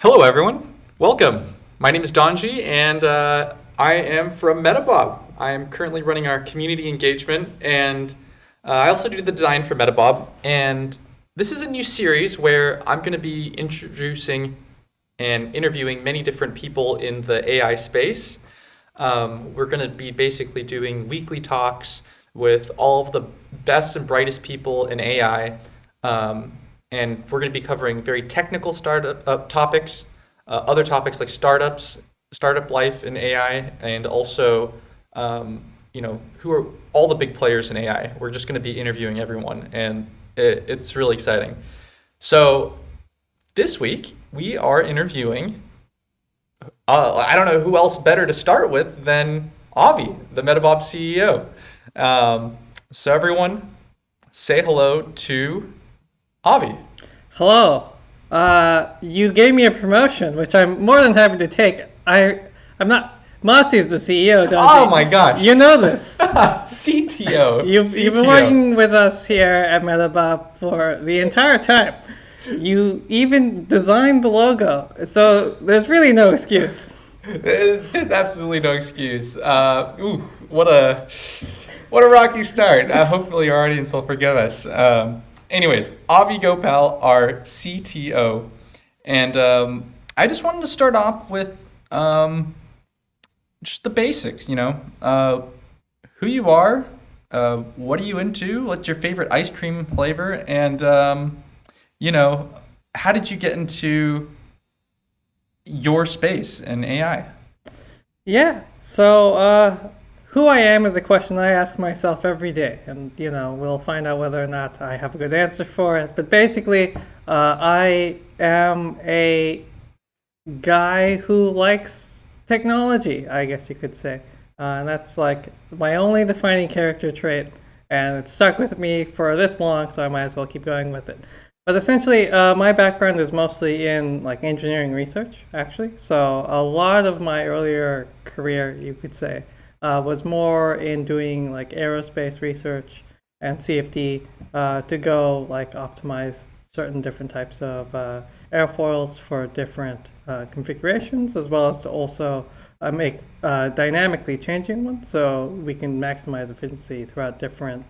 Hello, everyone. Welcome. My name is Donji, and I am from Metabob. I am currently running our community engagement, and I also do the design for Metabob. And this is a new series where I'm going to be introducing and interviewing many different people in the AI space. We're going to be basically doing weekly talks with all of the best and brightest people in AI. And we're going to be covering very technical startup topics, other topics like startups, startup life in AI, and also, who are all the big players in AI. We're just going to be interviewing everyone, and it's really exciting. So this week we are interviewing. I don't know who else better to start with than Avi, the Metabob CEO. So everyone, say hello to Avi. Hello. You gave me a promotion, which I'm more than happy to take. I'm not. Massi is the CEO, don't Oh you? my gosh. You know this. CTO. You've been working with us here at Metabob for the entire time. You even designed the logo, so there's really no excuse. There's absolutely no excuse. What a rocky start. Hopefully our audience will forgive us. Anyways, Avi Gopal, our CTO, and I just wanted to start off with just the basics. Who you are, what are you into, what's your favorite ice cream flavor, and how did you get into your space in AI? Yeah. So, who I am is a question I ask myself every day, and we'll find out whether or not I have a good answer for it. But basically, I am a guy who likes technology, I guess you could say, and that's like my only defining character trait, and it's stuck with me for this long, so I might as well keep going with it. But essentially, my background is mostly in like engineering research, actually. So a lot of my earlier career, you could say, was more in doing like aerospace research and CFD to go like optimize certain different types of airfoils for different configurations, as well as to also make dynamically changing ones so we can maximize efficiency throughout different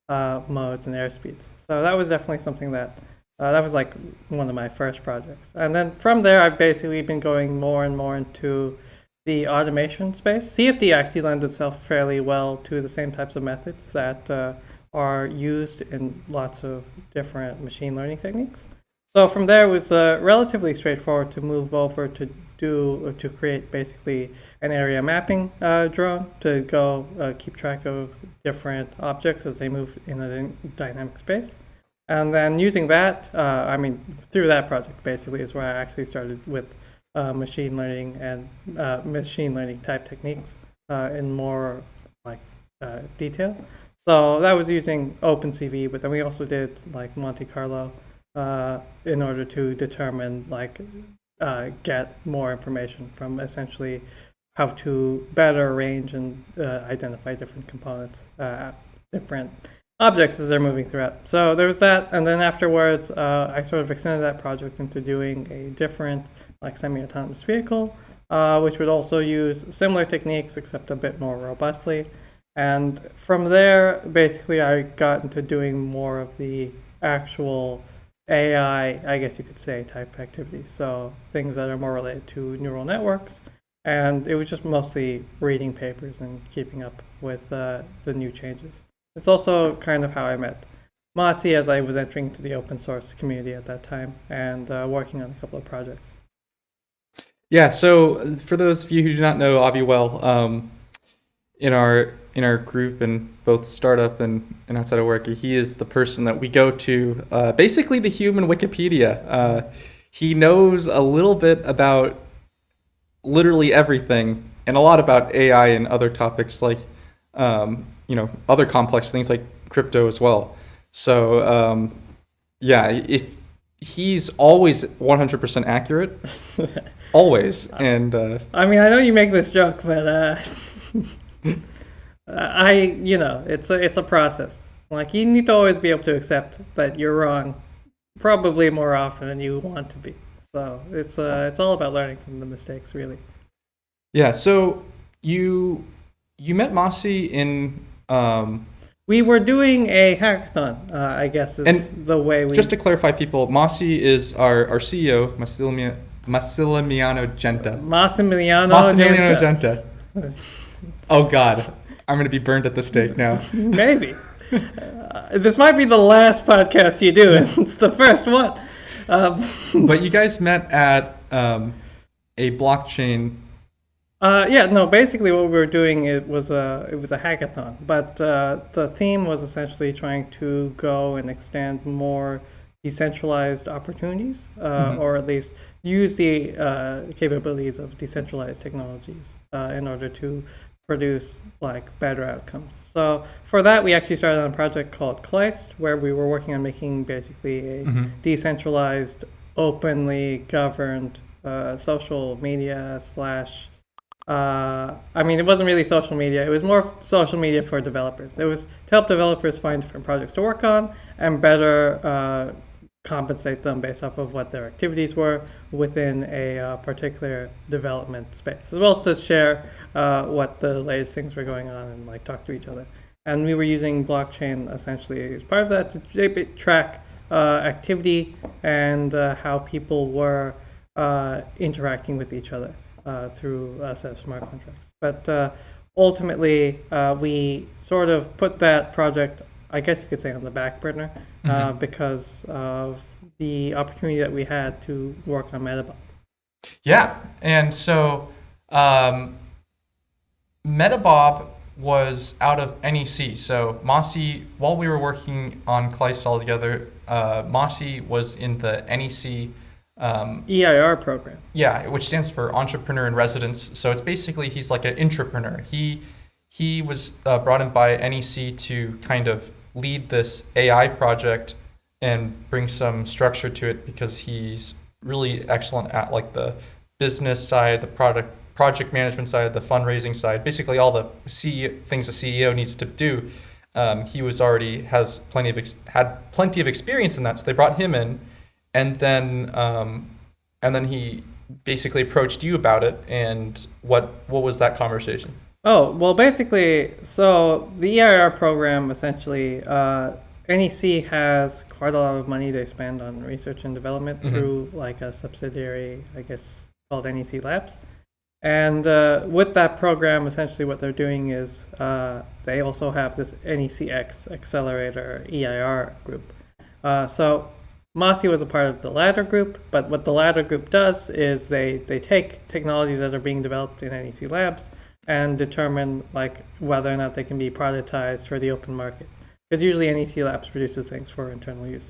modes and airspeeds. So that was definitely something that was like one of my first projects. And then from there, I've basically been going more and more into the automation space. CFD actually lends itself fairly well to the same types of methods that are used in lots of different machine learning techniques. So from there, it was relatively straightforward to move over to create basically an area mapping drone to go keep track of different objects as they move in a dynamic space. And then using that, through that project basically is where I actually started with machine learning and machine learning type techniques in more like detail. So that was using OpenCV, but then we also did like Monte Carlo in order to determine get more information from essentially how to better arrange and identify different components, different objects as they're moving throughout. So there was that, and then afterwards I sort of extended that project into doing a different like semi-autonomous vehicle, which would also use similar techniques except a bit more robustly. And from there, basically, I got into doing more of the actual AI, I guess you could say, type activities. So things that are more related to neural networks. And it was just mostly reading papers and keeping up with the new changes. It's also kind of how I met Massi as I was entering into the open source community at that time and working on a couple of projects. Yeah, so for those of you who do not know Avi well, in our group and both startup and outside of work, he is the person that we go to, basically the human Wikipedia. He knows a little bit about literally everything and a lot about AI and other topics like, other complex things like crypto as well. So, if he's always 100% accurate. Always. And I know you make this joke, but it's a process. Like, you need to always be able to accept that you're wrong, probably more often than you want to be. So it's all about learning from the mistakes, really. Yeah. So you met Massi in We were doing a hackathon, I guess is and the way we. just to clarify, people, Massi is our CEO, Massimiliano Genta. Massimiliano Genta. Oh God, I'm gonna be burned at the stake now. Maybe. This might be the last podcast you do, and it's the first one. But you guys met at a blockchain. Basically what we were doing, it was a hackathon, but the theme was essentially trying to go and extend more decentralized opportunities, or at least use the capabilities of decentralized technologies in order to produce like better outcomes. So for that, we actually started on a project called Kleist, where we were working on making basically a decentralized, openly governed social media slash. It wasn't really social media. It was more social media for developers. It was to help developers find different projects to work on and better compensate them based off of what their activities were within a particular development space, as well as to share what the latest things were going on and like talk to each other. And we were using blockchain essentially as part of that to track activity and how people were interacting with each other through a set of smart contracts. But ultimately, we sort of put that project, I guess you could say, on the back burner because of the opportunity that we had to work on Metabob. Yeah, and so Metabob was out of NEC. So Massi, while we were working on Kleist all together, Massi was in the NEC EIR program. Yeah, which stands for Entrepreneur in Residence. So it's basically he's like an intrapreneur. He was brought in by NEC to kind of lead this AI project and bring some structure to it because he's really excellent at like the business side, the project management side, the fundraising side, basically all the things a CEO needs to do. He was already had plenty of experience in that, so they brought him in, and then he basically approached you about it. And what was that conversation? Oh, well, basically, so the EIR program essentially, NEC has quite a lot of money they spend on research and development through like a subsidiary, I guess, called NEC Labs. And with that program, essentially what they're doing is they also have this NECX Accelerator EIR group. So Massi was a part of the latter group, but what the latter group does is they take technologies that are being developed in NEC Labs and determine like whether or not they can be productized for the open market. Because usually NEC Labs produces things for internal use.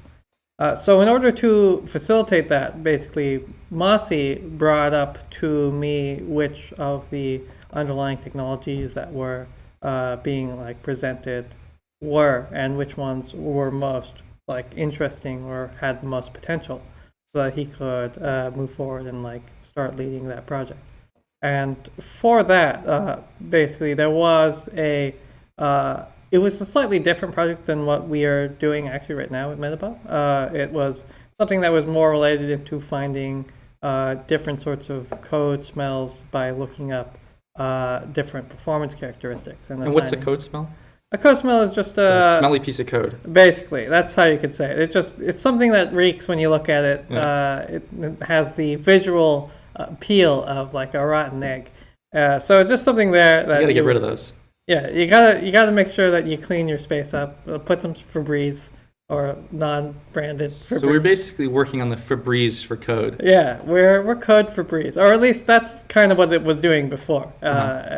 So in order to facilitate that, basically, Massi brought up to me which of the underlying technologies that were being like presented were, and which ones were most like interesting or had the most potential, so that he could move forward and like start leading that project. And for that, basically, there was it was a slightly different project than what we are doing actually right now with Metabob. It was something that was more related into finding different sorts of code smells by looking up different performance characteristics. And what's a code smell? A code smell is just a smelly piece of code. Basically, that's how you could say it. It's something that reeks when you look at it. Yeah. It has the visual appeal of like a rotten egg. So it's just something there that you gotta get rid of those. Yeah, you gotta make sure that you clean your space up. Put some Febreze or non-branded Febreze. So we're basically working on the Febreze for code. Yeah, we're code Febreze, or at least that's kind of what it was doing before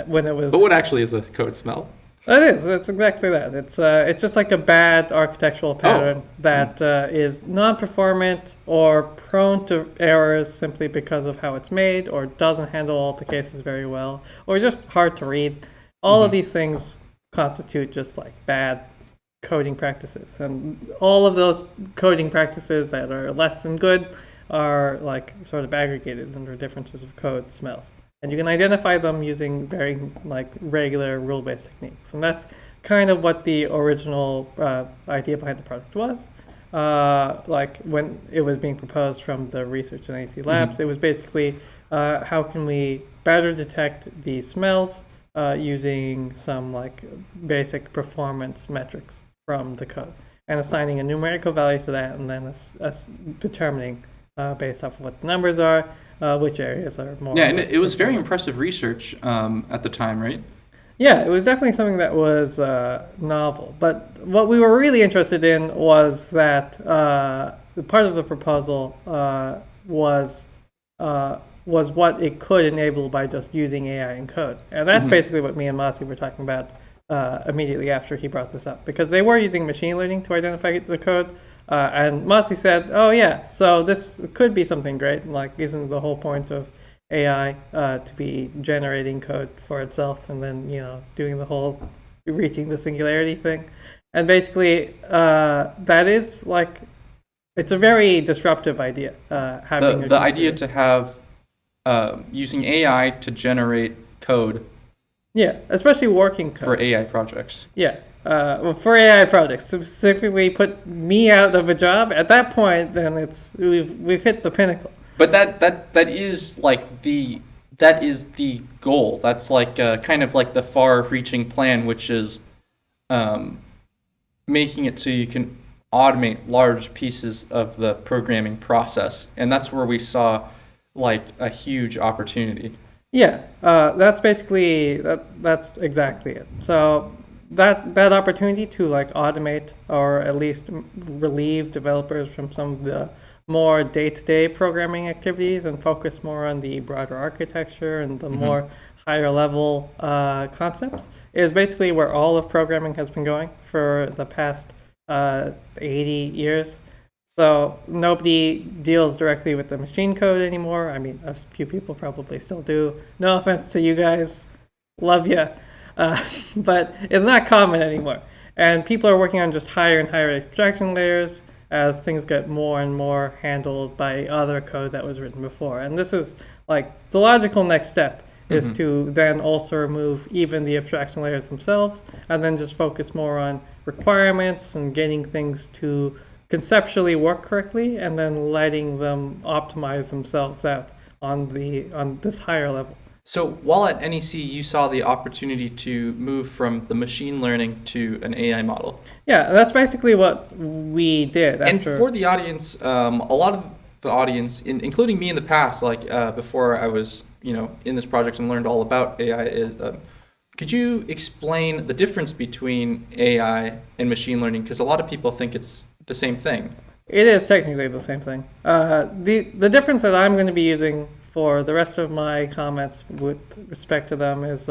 when it was. But what actually is a code smell? It is. It's exactly that. It's just like a bad architectural pattern that is non-performant or prone to errors simply because of how it's made, or doesn't handle all the cases very well, or just hard to read. All of these things constitute just like bad coding practices, and all of those coding practices that are less than good are like sort of aggregated under different sorts of code smells. And you can identify them using very like regular rule-based techniques. And that's kind of what the original idea behind the product was. like when it was being proposed from the research in AC Labs. Mm-hmm. It was basically how can we better detect the smells using some like basic performance metrics from the code and assigning a numerical value to that, and then determining based off of what the numbers are, which areas are more. Yeah, or and less it was very performant. impressive research at the time, right? Yeah, it was definitely something that was novel. But what we were really interested in was that part of the proposal was what it could enable by just using AI in code. And that's Mhm. basically what me and Massi were talking about immediately after he brought this up, because they were using machine learning to identify the code. And Massi said, "Oh yeah, so this could be something great. Like, isn't the whole point of AI to be generating code for itself and then doing the whole reaching the singularity thing?" And basically, that is like it's a very disruptive idea. Having The idea to have using AI to generate code yeah, especially working code. for AI projects. Yeah. Well, for AI projects, specifically put me out of a job. At that point, then we've hit the pinnacle. But that is like that is the goal. That's like kind of like the far-reaching plan, which is making it so you can automate large pieces of the programming process, and that's where we saw like a huge opportunity. Yeah, that's basically that's exactly it. So that opportunity to like automate or at least relieve developers from some of the more day-to-day programming activities and focus more on the broader architecture and the more higher level concepts is basically where all of programming has been going for the past 80 years. So nobody deals directly with the machine code anymore. I mean, a few people probably still do. No offense to you guys, love ya, but it's not common anymore. And people are working on just higher and higher abstraction layers as things get more and more handled by other code that was written before. And this is like the logical next step is to then also remove even the abstraction layers themselves and then just focus more on requirements and getting things to conceptually work correctly and then letting them optimize themselves out on this higher level. So while at NEC, you saw the opportunity to move from the machine learning to an AI model. Yeah, that's basically what we did. And for the audience, a lot of the audience, including me in the past, like before I was, in this project and learned all about AI, is could you explain the difference between AI and machine learning? Because a lot of people think it's the same thing. It is technically the same thing. The difference that I'm going to be using for the rest of my comments with respect to them is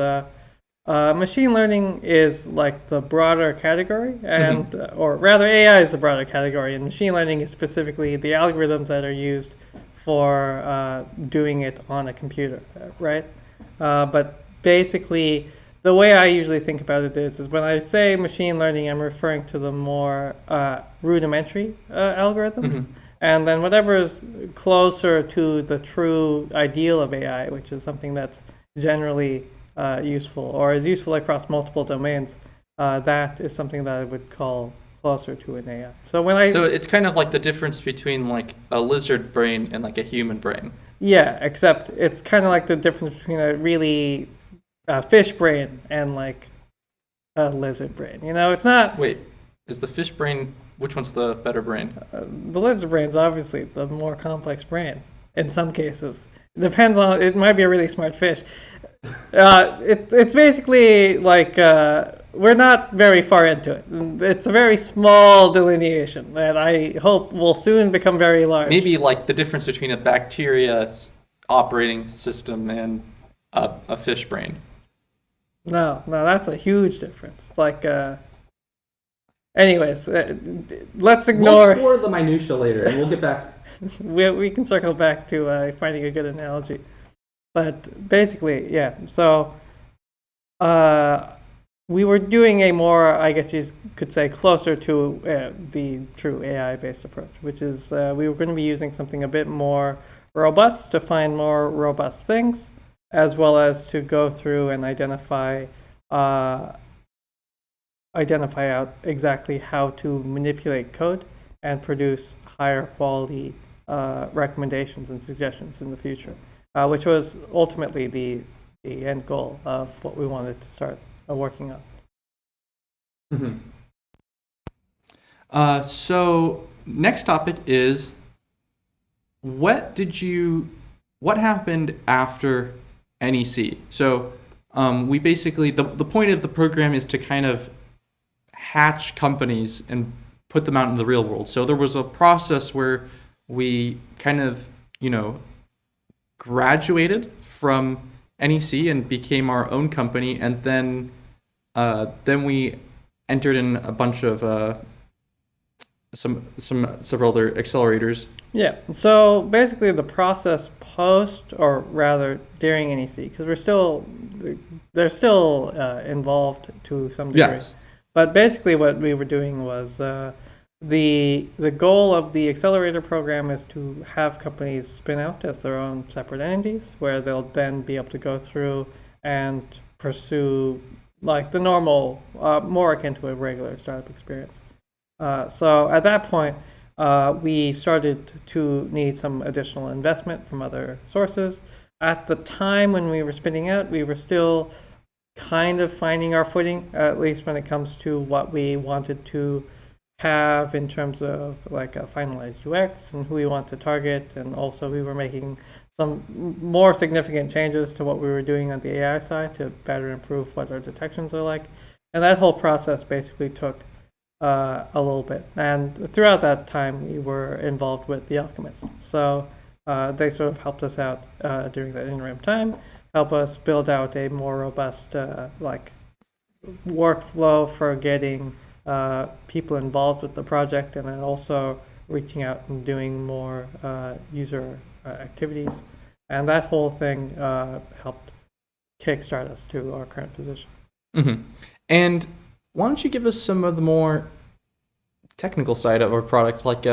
machine learning is like the broader category, and or rather AI is the broader category, and machine learning is specifically the algorithms that are used for doing it on a computer, right? But basically, the way I usually think about it is when I say machine learning, I'm referring to the more rudimentary algorithms. And then whatever is closer to the true ideal of AI, which is something that's generally useful or is useful across multiple domains, that is something that I would call closer to an AI. So it's kind of like the difference between like a lizard brain and like a human brain. Yeah, except it's kind of like the difference between a really fish brain and like a lizard brain. It's not. Wait, is the fish brain? Which one's the better brain? The lizard brain's obviously the more complex brain in some cases. It depends on. It might be a really smart fish. It's basically like we're not very far into it. It's a very small delineation that I hope will soon become very large. Maybe like the difference between a bacteria's operating system and a fish brain. No, that's a huge difference. Like, anyways, let's ignore. We'll explore the minutia later, and we'll get back. we can circle back to finding a good analogy. But basically, yeah. So, we were doing a more, I guess you could say, closer to the true AI-based approach, which is we were going to be using something a bit more robust to find more robust things, as well as to go through and identify out exactly how to manipulate code and produce higher quality recommendations and suggestions in the future, which was ultimately the end goal of what we wanted to start working on. So next topic is what happened after NEC? So we basically, the point of the program is to kind of hatch companies and put them out in the real world. So there was a process where we kind of, graduated from NEC and became our own company, and then we entered in a bunch of several other accelerators. Yeah. So basically, the process post, or rather during NEC, because they're still involved to some degree. Yes. But basically, what we were doing was the goal of the accelerator program is to have companies spin out as their own separate entities, where they'll then be able to go through and pursue like the normal, more akin to a regular startup experience. So at that point, we started to need some additional investment from other sources. At the time when we were spinning out, we were still kind of finding our footing, at least when it comes to what we wanted to have in terms of like a finalized UX and who we want to target. And also we were making some more significant changes to what we were doing on the AI side to better improve what our detections are like. And that whole process basically took a little bit. And throughout that time, we were involved with the Alchemists. So they sort of helped us out during that interim time, help us build out a more robust like workflow for getting people involved with the project, and then also reaching out and doing more user activities. And that whole thing helped kickstart us to our current position. Mm-hmm. And why don't you give us some of the more technical side of our product? Like,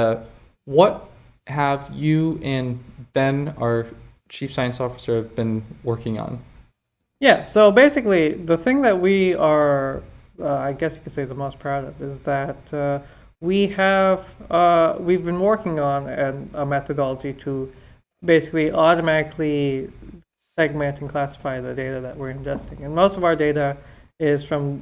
what have you and Ben, our Chief Science Officer, have been working on? Yeah, so basically, the thing that we are, I guess you could say, the most proud of is that we've been working on a methodology to basically automatically segment and classify the data that we're ingesting. And most of our data is from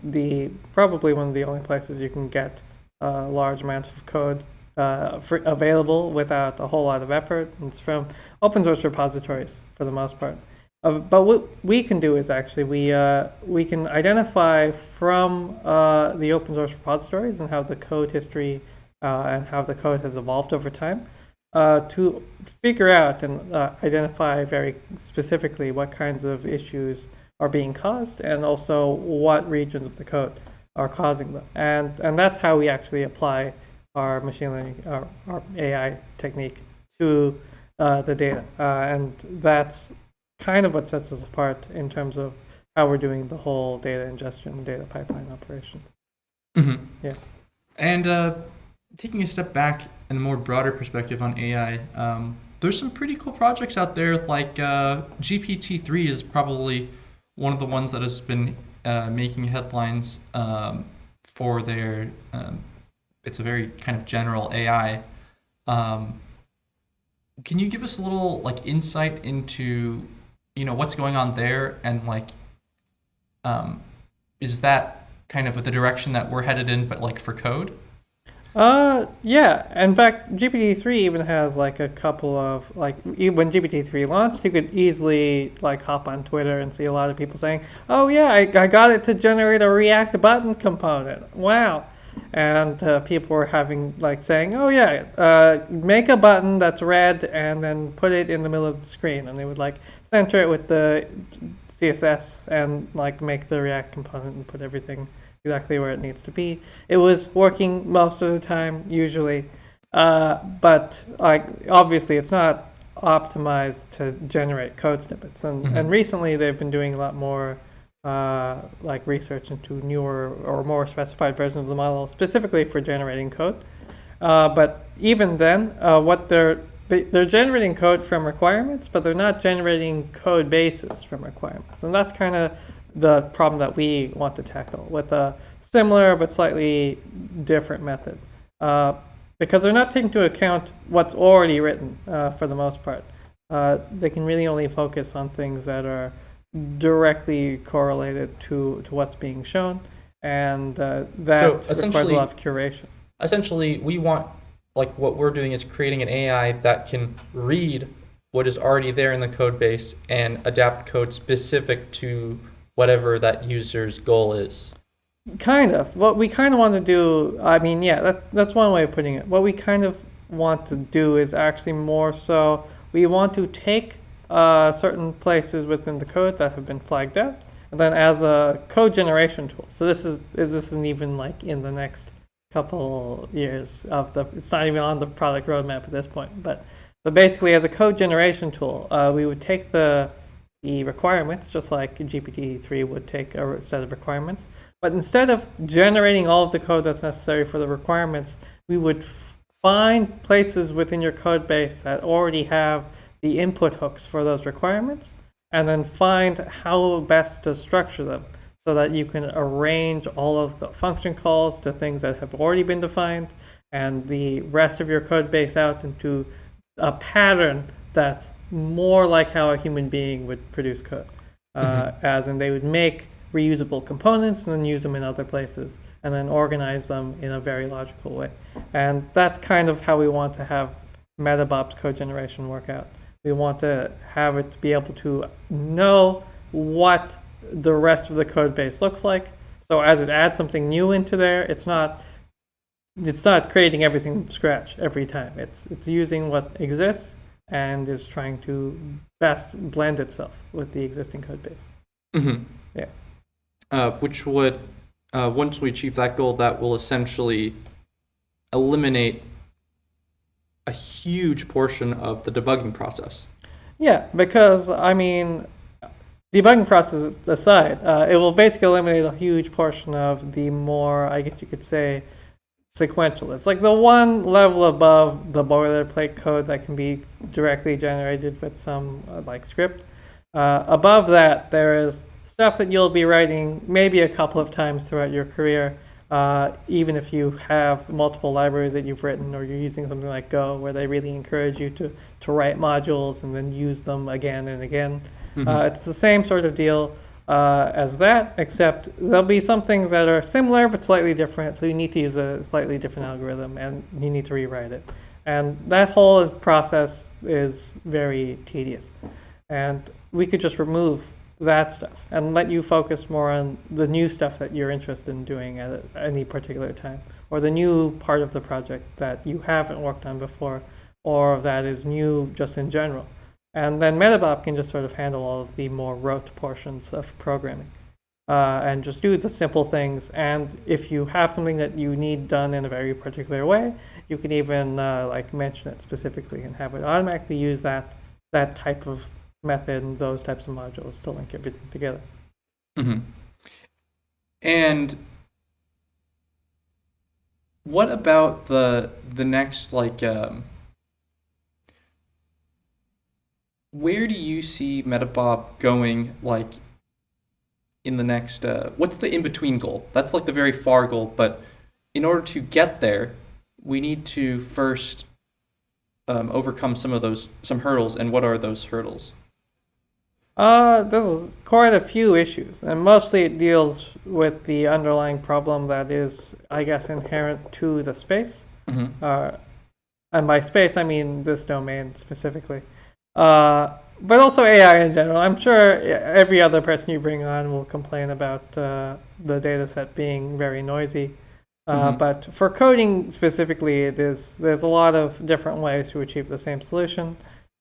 probably one of the only places you can get large amounts of code available without a whole lot of effort. It's from open source repositories for the most part. But what we can do is actually we can identify from the open source repositories and how the code history and how the code has evolved over time to figure out and identify very specifically what kinds of issues are being caused, and also what regions of the code are causing them. And that's how we actually apply our machine learning, our AI technique to the data. And that's kind of what sets us apart in terms of how we're doing the whole data ingestion, data pipeline operations. Mm-hmm. Yeah. And taking a step back in a more broader perspective on AI, there's some pretty cool projects out there, like GPT-3 is probably one of the ones that has been making headlines for their, it's a very kind of general AI. Can you give us a little like insight into, what's going on there, and like, is that kind of the direction that we're headed in, but like for code? Yeah. In fact, GPT-3 even has like a couple of like when GPT-3 launched, you could easily like hop on Twitter and see a lot of people saying, "Oh yeah, I got it to generate a React button component. Wow!" And people were having like saying, "Oh yeah, make a button that's red and then put it in the middle of the screen," and they would like center it with the CSS and like make the React component and put everything exactly where it needs to be. It was working most of the time, usually, but like obviously it's not optimized to generate code snippets. And recently they've been doing a lot more like research into newer or more specified versions of the model, specifically for generating code. But even then, what they're generating code from requirements, but they're not generating code bases from requirements, and that's kind of the problem that we want to tackle with a similar but slightly different method. because they're not taking into account what's already written for the most part. They can really only focus on things that are directly correlated to what's being shown, and that requires a lot of curation. Essentially, we want, like, what we're doing is creating an AI that can read what is already there in the code base and adapt code specific to whatever that user's goal is. Kind of. What we kind of want to do, I mean, yeah, that's one way of putting it. What we kind of want to do is actually more so we want to take certain places within the code that have been flagged out, and then as a code generation tool. So this isn't even like in the next couple years it's not even on the product roadmap at this point, but basically as a code generation tool, we would take the requirements, just like GPT-3 would take a set of requirements, but instead of generating all of the code that's necessary for the requirements, we would find places within your code base that already have the input hooks for those requirements, and then find how best to structure them so that you can arrange all of the function calls to things that have already been defined and the rest of your code base out into a pattern that's more like how a human being would produce code. As in they would make reusable components and then use them in other places and then organize them in a very logical way. And that's kind of how we want to have Metabob's code generation work out. We want to have it be able to know what the rest of the code base looks like. So as it adds something new into there, it's not creating everything from scratch every time. It's using what exists and is trying to best blend itself with the existing code base. Yeah. Which would, once we achieve that goal, that will essentially eliminate a huge portion of the debugging process. Yeah, because I mean, debugging process aside, it will basically eliminate a huge portion of the more, I guess you could say, sequential. It's like the one level above the boilerplate code that can be directly generated with some like script. Above that, there is stuff that you'll be writing maybe a couple of times throughout your career, even if you have multiple libraries that you've written, or you're using something like Go, where they really encourage you to write modules and then use them again and again. It's the same sort of deal as that, except there'll be some things that are similar but slightly different, so you need to use a slightly different algorithm and you need to rewrite it. And that whole process is very tedious. And we could just remove that stuff and let you focus more on the new stuff that you're interested in doing at any particular time, or the new part of the project that you haven't worked on before, or that is new just in general. And then Metabob can just sort of handle all of the more rote portions of programming and just do the simple things. And if you have something that you need done in a very particular way, you can even like mention it specifically and have it automatically use that type of method and those types of modules to link everything together. And what about the next, like, where do you see Metabob going, like, in the next, what's the in-between goal? That's like the very far goal, but in order to get there, we need to first overcome some hurdles. And what are those hurdles? There's quite a few issues, and mostly it deals with the underlying problem that is, I guess, inherent to the space. And by space, I mean this domain specifically. But also AI in general. I'm sure every other person you bring on will complain about the data set being very noisy. But for coding specifically, there's a lot of different ways to achieve the same solution.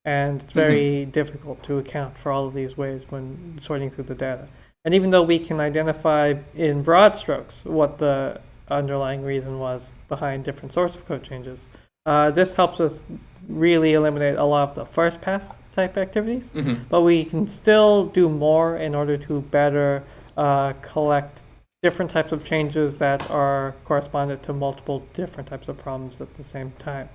And it's very difficult to account for all of these ways when sorting through the data. And even though we can identify in broad strokes what the underlying reason was behind different source of code changes, this helps us really eliminate a lot of the first pass type activities. But we can still do more in order to better collect different types of changes that are correspondent to multiple different types of problems at the same time.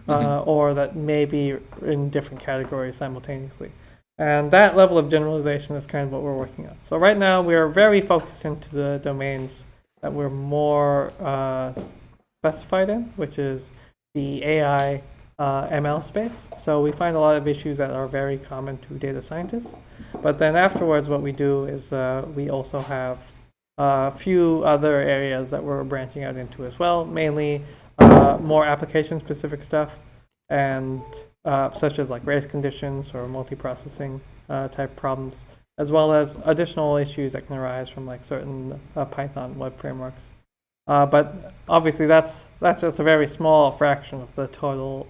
Or that may be in different categories simultaneously. And that level of generalization is kind of what we're working on. So right now we are very focused into the domains that we're more specified in, which is the AI ML space. So we find a lot of issues that are very common to data scientists. But then afterwards, what we do is we also have a few other areas that we're branching out into as well, mainly more application-specific stuff, and such as like race conditions or multiprocessing type problems, as well as additional issues that can arise from like certain Python web frameworks. But obviously, that's just a very small fraction of the total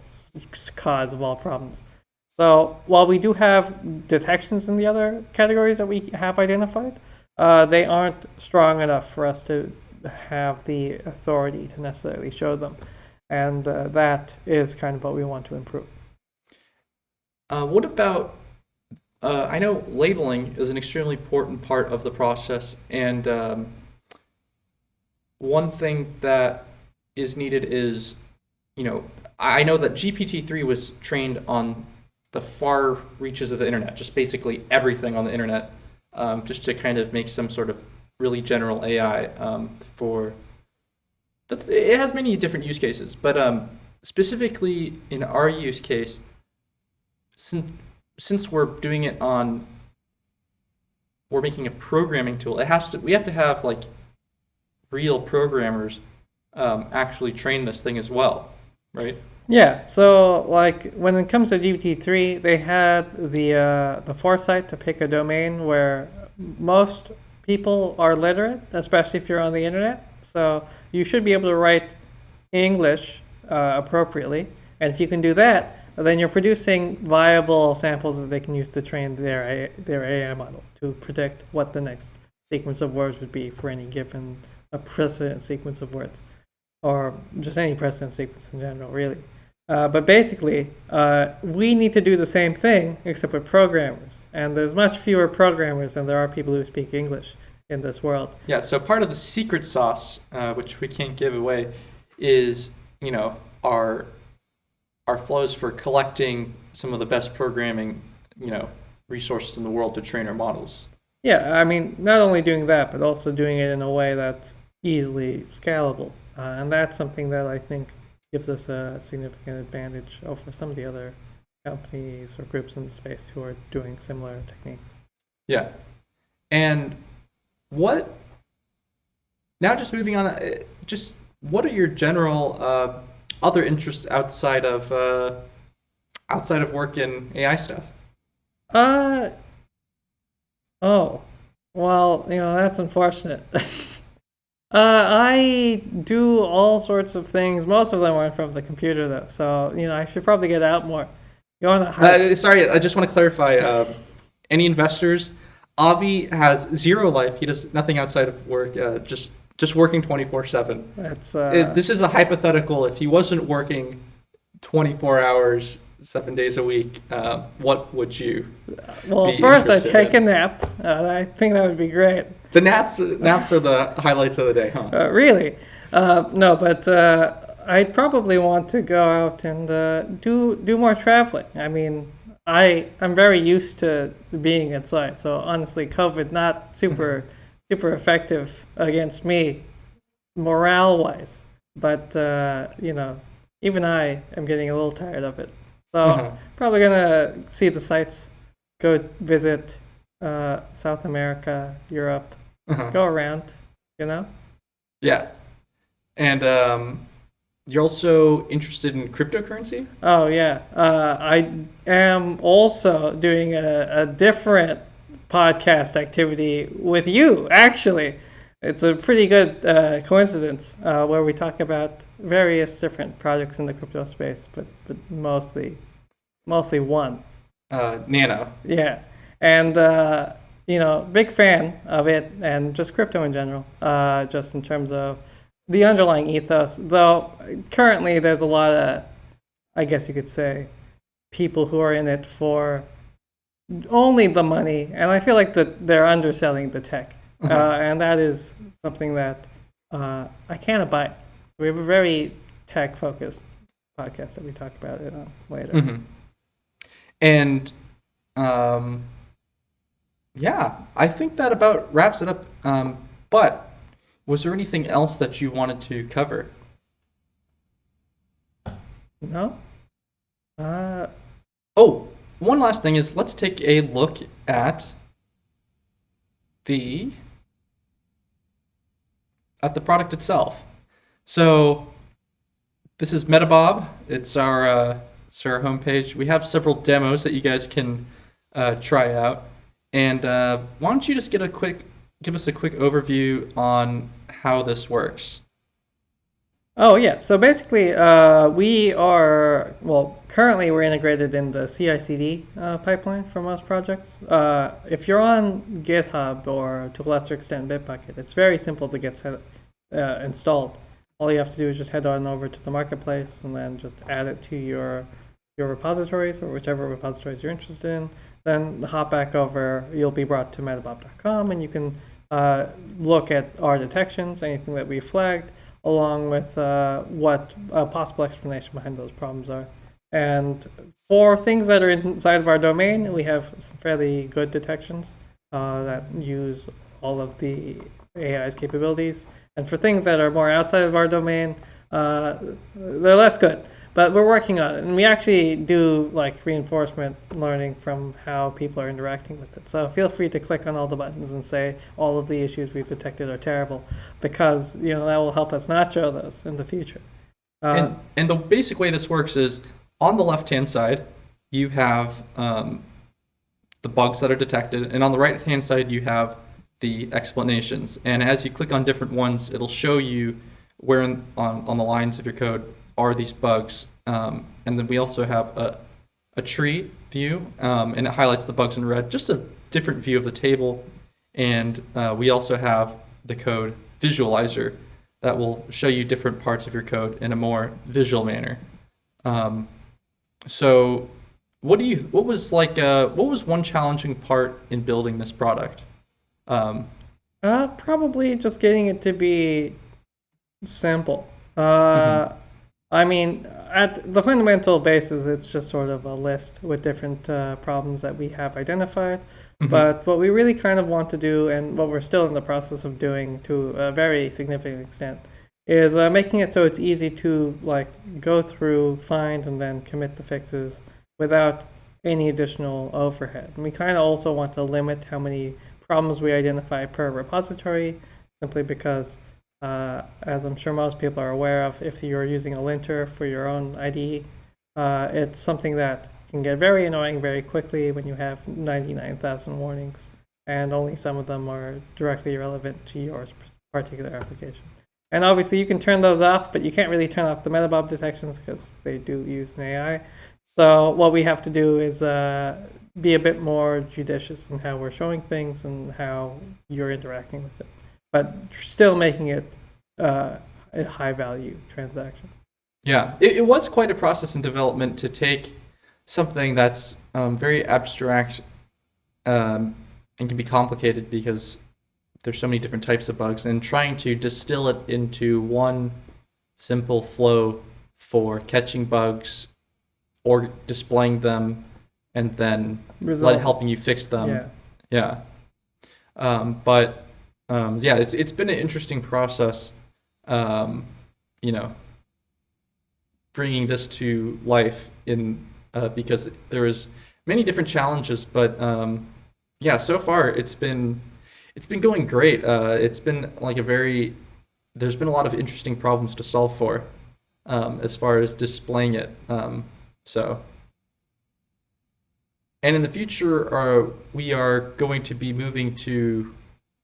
cause of all problems. So while we do have detections in the other categories that we have identified, they aren't strong enough for us to have the authority to necessarily show them. And that is kind of what we want to improve. What about, I know labeling is an extremely important part of the process, and one thing that is needed is, I know that GPT-3 was trained on the far reaches of the internet, just basically everything on the internet, just to kind of make some sort of really general AI it has many different use cases, but specifically in our use case, since we're doing it we're making a programming tool, we have to have like real programmers actually train this thing as well, right? Yeah, so like when it comes to GPT-3, they had the foresight to pick a domain where most people are literate, especially if you're on the internet. So you should be able to write English appropriately, and if you can do that, then you're producing viable samples that they can use to train their AI model to predict what the next sequence of words would be for any given precedent sequence of words, or just any precedent sequence in general, really. But basically, we need to do the same thing, except with programmers. And there's much fewer programmers than there are people who speak English in this world. Yeah, so part of the secret sauce, which we can't give away, is, our flows for collecting some of the best programming, resources in the world to train our models. Yeah, I mean, not only doing that, but also doing it in a way that's easily scalable. And that's something that I think gives us a significant advantage over some of the other companies or groups in the space who are doing similar techniques. Yeah. And now just moving on, just what are your general other interests outside of work in AI stuff? Oh, well, that's unfortunate. I do all sorts of things. Most of them aren't from the computer, though. So, I should probably get out more. You want to? Sorry, I just want to clarify. Any investors? Avi has zero life. He does nothing outside of work. Just working 24/7. That's This is a hypothetical. If he wasn't working 24 hours, 7 days a week, what would you? Well, be first I interested take in? a nap. I think that would be great. The naps are the highlights of the day, huh? Really? No, but I'd probably want to go out and do more traveling. I mean, I'm very used to being inside, so honestly, COVID not super effective against me morale-wise. But even I am getting a little tired of it. So probably gonna see the sights, go visit South America, Europe, go around, Yeah. And you're also interested in cryptocurrency? Oh yeah, I am also doing a different podcast activity with you, actually. It's a pretty good coincidence where we talk about various different projects in the crypto space, but mostly one. Nano. Yeah, and big fan of it and just crypto in general, just in terms of the underlying ethos. Though currently there's a lot of, I guess you could say, people who are in it for only the money, and I feel like that they're underselling the tech, and that is something that I can't abide. We have a very tech-focused podcast that we talk about it later. And yeah, I think that about wraps it up. But was there anything else that you wanted to cover? No? Uh, Oh, one last thing is let's take a look at the product itself. So this is Metabob. It's our homepage. We have several demos that you guys can try out. And why don't you just give us a quick overview on how this works? Oh yeah, so basically currently we're integrated in the CI/CD pipeline for most projects. If you're on GitHub or to a lesser extent Bitbucket, it's very simple to get installed. All you have to do is just head on over to the marketplace and then just add it to your repositories or whichever repositories you're interested in. Then hop back over, you'll be brought to metabob.com and you can look at our detections, anything that we flagged, along with what a possible explanation behind those problems are. And for things that are inside of our domain, we have some fairly good detections that use all of the AI's capabilities. And for things that are more outside of our domain, they're less good. But we're working on it, and we actually do like reinforcement learning from how people are interacting with it. So feel free to click on all the buttons and say all of the issues we've detected are terrible, because that will help us not show those in the future. And the basic way this works is on the left-hand side, you have the bugs that are detected, and on the right-hand side, you have the explanations. And as you click on different ones, it'll show you where on the lines of your code are these bugs. And then we also have a tree view, and it highlights the bugs in red, just a different view of the table. And we also have the code visualizer that will show you different parts of your code in a more visual manner. So what was one challenging part in building this product? Probably just getting it to be simple. I mean, at the fundamental basis, it's just sort of a list with different problems that we have identified. But what we really kind of want to do, and what we're still in the process of doing to a very significant extent, is making it so it's easy to go through, find, and then commit the fixes without any additional overhead. And we kind of also want to limit how many problems we identify per repository, simply because as I'm sure most people are aware of, if you're using a linter for your own IDE, it's something that can get very annoying very quickly when you have 99,000 warnings, and only some of them are directly relevant to your particular application. And obviously you can turn those off, but you can't really turn off the Metabob detections because they do use an AI. So what we have to do is be a bit more judicious in how we're showing things and how you're interacting with it, but still making it a high-value transaction. Yeah, it was quite a process in development to take something that's very abstract and can be complicated because there's so many different types of bugs, and trying to distill it into one simple flow for catching bugs or displaying them and then helping you fix them. Yeah. It's been an interesting process, bringing this to life because there was many different challenges, but so far it's been going great. It's been there's been a lot of interesting problems to solve for as far as displaying it. And in the future, we are going to be moving to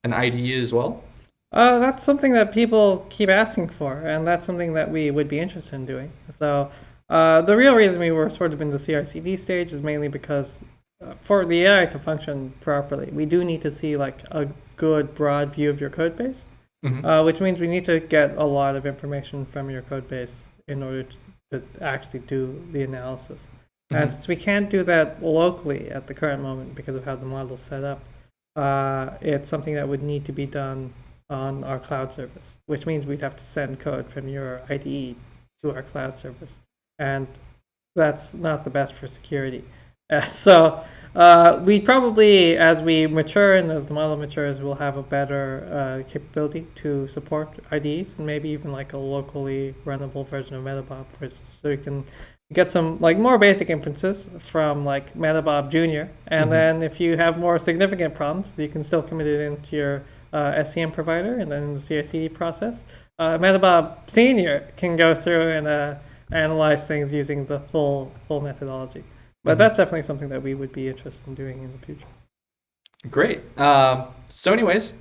an IDE as well? That's something that people keep asking for, and that's something that we would be interested in doing. So the real reason we were sort of in the CI/CD stage is mainly because for the AI to function properly, we do need to see a good broad view of your code base, which means we need to get a lot of information from your code base in order to actually do the analysis. And since we can't do that locally at the current moment because of how the model's set up, it's something that would need to be done on our cloud service, which means we'd have to send code from your IDE to our cloud service. And that's not the best for security. So We probably, as we mature and as the model matures, we'll have a better capability to support IDEs and maybe even like a locally runnable version of Metabob, so you can get some like more basic inferences from like Metabob Junior, and then if you have more significant problems, you can still commit it into your SCM provider, and then in the CI/CD process, Metabob Senior can go through and analyze things using the full methodology. But that's definitely something that we would be interested in doing in the future. Great. So anyways,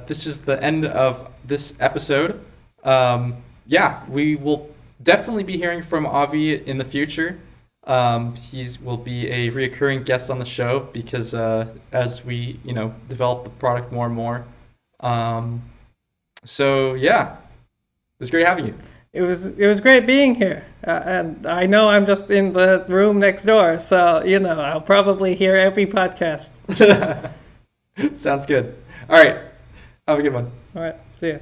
this is the end of this episode. Yeah, we will definitely be hearing from Avi in the future. He will be a reoccurring guest on the show because as we, develop the product more and more. So yeah, it was great having you. It was great being here, and I know I'm just in the room next door, so I'll probably hear every podcast. Sounds good. All right, have a good one. All right, see ya.